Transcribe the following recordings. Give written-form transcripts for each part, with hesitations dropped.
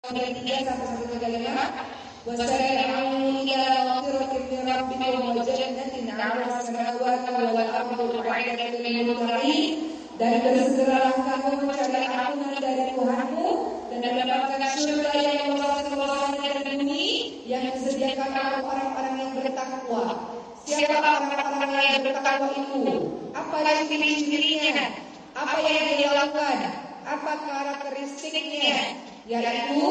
3-1-5 wasari'u ila maghfiratin min rabbikum wa jannatin 'arduha as-samawati wal ardu u'iddat lil muttaqin. Dan bersegeralah kamu mencari ampunan dari Tuhanmu dan mendapatkan surga yang luas dan bumi yang disediakan untuk orang-orang yang bertakwa. Siapa orang-orang yang bertakwa itu? Apa ciri-cirinya? Apa yang dia lakukan? Apa karakteristiknya? Yaitu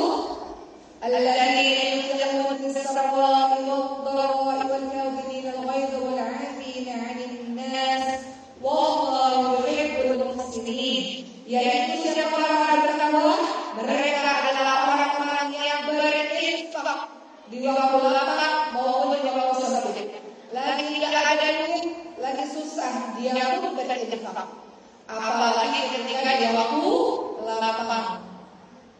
alladzina yunfiquna fis-sarra'i wad-dharra'i wal-kadhimina al-ghaidha wal-'afina 'anil nas wallahu yuhibbul muhsinin. Yaitu siapa orang bertakwa? Mereka adalah orang-orang yang berinfak di waktu lapang maupun di waktu sempit. Lagi tidak ada duit, lagi susah, dia pun berinfak. Apalagi ketika dia waktu lapang,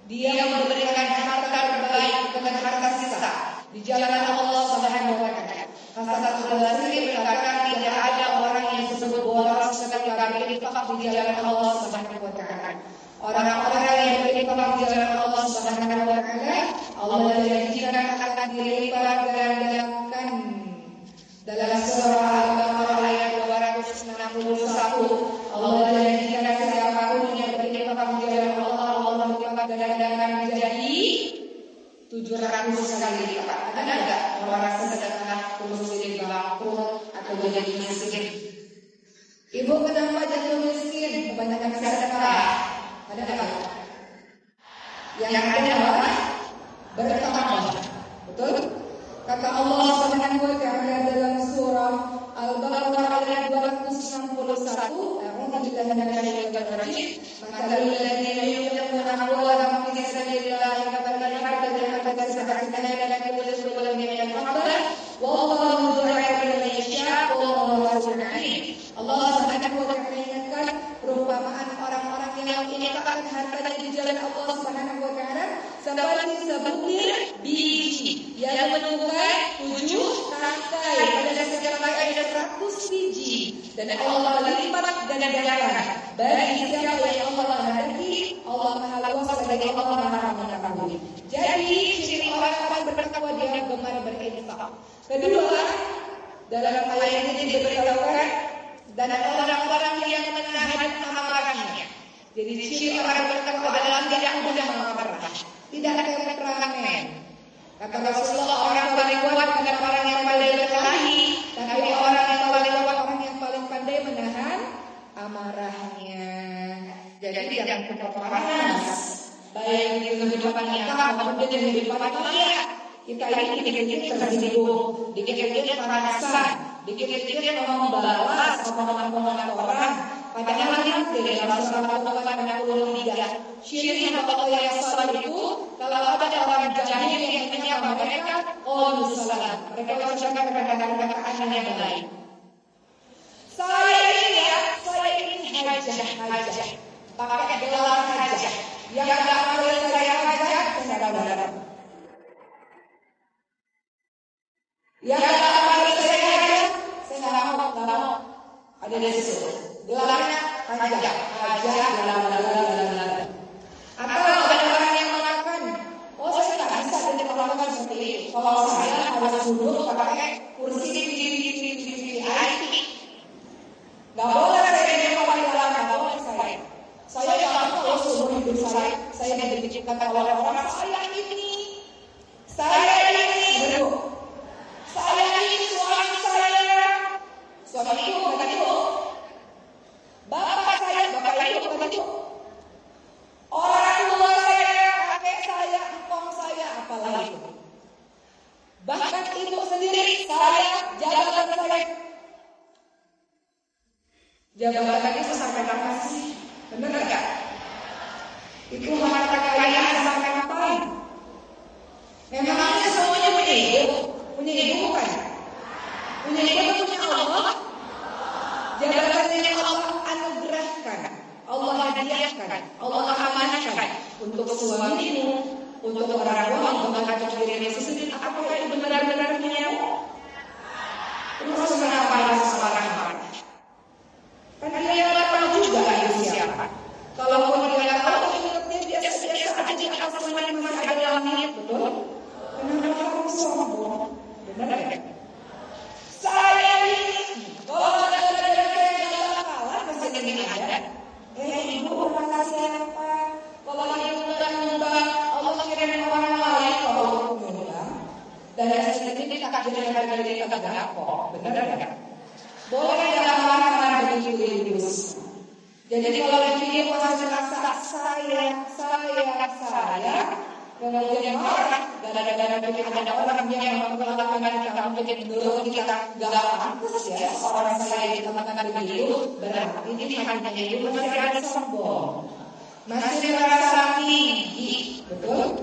dia memberikan harta terbaik dengan harta sisa di jalan Allah Subhanahu wa taala. Hasan al-Basri berkata, tidak ada orang yang disebut boros ketika berinfak di jalan Allah Subhanahu wa taala. Orang-orang yang berinfak di jalan Allah Subhanahu wa taala, Allah janjikan akan dilipat gandakan. Dalam surah Al-Baqarah ayat 261, Allah janjikan siapapun yang berinfak di jalan Allah, Allah lipat gandakan menjadi 700 kali lipat. Ada enggak orang sedekah terus jadi bangkrut atau jadi miskin? Ibu kenapa jadi miskin? Kebanyakan sedekah. Ada enggak? Yang ada apa? Bertambah. Betul? Kata Allah Subhanahu wa taala dalam surah Al-Baqarah ayat 261, a'udzu billahi minasyaitonir rajim. Masalul ladzina yunfiquna amwalahum fi sabilillahi kamathali habbatin anbatat sab'a sanabila fi kulli sunbulatin mi'atu habbatin wallahu yudhi'u liman yasha'u wallahu wasi'un 'alim. Allah Subhanahu wa taala ingatkan perumpamaan orang-orang yang menginfakkan hartanya di jalan Allah Subhanahu wa taala seperti sebutir biji yang menumbuhkan 7 tangkai, pada setiap tangkai ada 100 biji, dan Allah lipat gandakan bagi siapa yang Allah kehendaki. Allah Maha Kuasa lagi Allah Maha Mengetahui. Jadi ciri orang-orang bertakwa dia gemar berinfak. Kedua, dalam ayat ini diberitahukan dan orang-orang yang menahan amarahnya. Jadi ciri orang bertakwa adalah tidak mudah marah, tidak temperamen. Kata Rasulullah, orang paling kuat bukan orang yang pandai berkelahi, tapi orang yang paling kuat orang yang paling pandai menahan amarahnya. Jadi jangan cepat panas, baik di kehidupan nyata maupun di kehidupan maya. Kita ini dikit-dikit tersinggung, dikit-dikit panasan, dikit-dikit mau membalas omongan-omongan orang. Padahal nanti dalam surah Al-Baqarah 63, ciri hamba Allah yang saleh itu kalau ada orang jahil yang menyapa mereka, qalu salam. Mereka ucapkan perkataan yang baik. Saya ini hajah. Pakai gelar hajah. Yang enggak boleh saya hajah, saya enggak. Yang enggak boleh saya hajah, saya enggak mau. Ada di situ. Gelarnya hajah. Atau ada orang yang mengatakan, oh saya tak bisa jadi melakukan seperti itu. Kalau saya harus duduk pakai kursi VIP. Gak boleh saya jadi pakai gelar, gak boleh saya. Saya tidak mau kalau seumur hidup saya diciptakan oleh orang saya ini, betul. Saya ini suami itu bukan itu. Bapak itu bukan itu. Orang tua saya, kakek saya, engkong saya, apalagi itu. Bahkan ibu sendiri, saya, jabatan saya. Jabatan itu sampai kapan sih? Benar enggak? Itu harta kekayaan sampai kapan? Memangnya semuanya punya ibu? Punya ibu bukan? Punya ibu atau punya Allah? Jabatan yang Allah anugerahkan, Allah hadiahkan, Allah amanahkan untuk suamimu, untuk orang tua, untuk anak dirimu sendiri. Apakah itu benar-benar punyamu? Terus kenapa seorang marah? Kan dia nggak tahu juga itu siapa. Kalaupun dia nggak tahu, hidupnya biasa-biasa aja. Apa semuanya masih ada betul? Kenapa harus sombong? Benar ya? Saya ini, kalau ada kalah masih ada. Ibu berkata siapa? Kalau ibu menyumbang, Allah kirim orang lain kalau ibu menyumbang. Dan dari sini kakak jadi harga diri kakak kok, benar ya? Boleh jangan marah karena begitu ibu. Jadi kalau di video masih rasa saya, kemudian marah, gara-gara ada orang yang memperlakukan kamu bikin dulu kita gak pantas ya orang saya dilakukan begitu, berarti ini hanya ibu masih ada sombong, masih merasa tinggi, betul?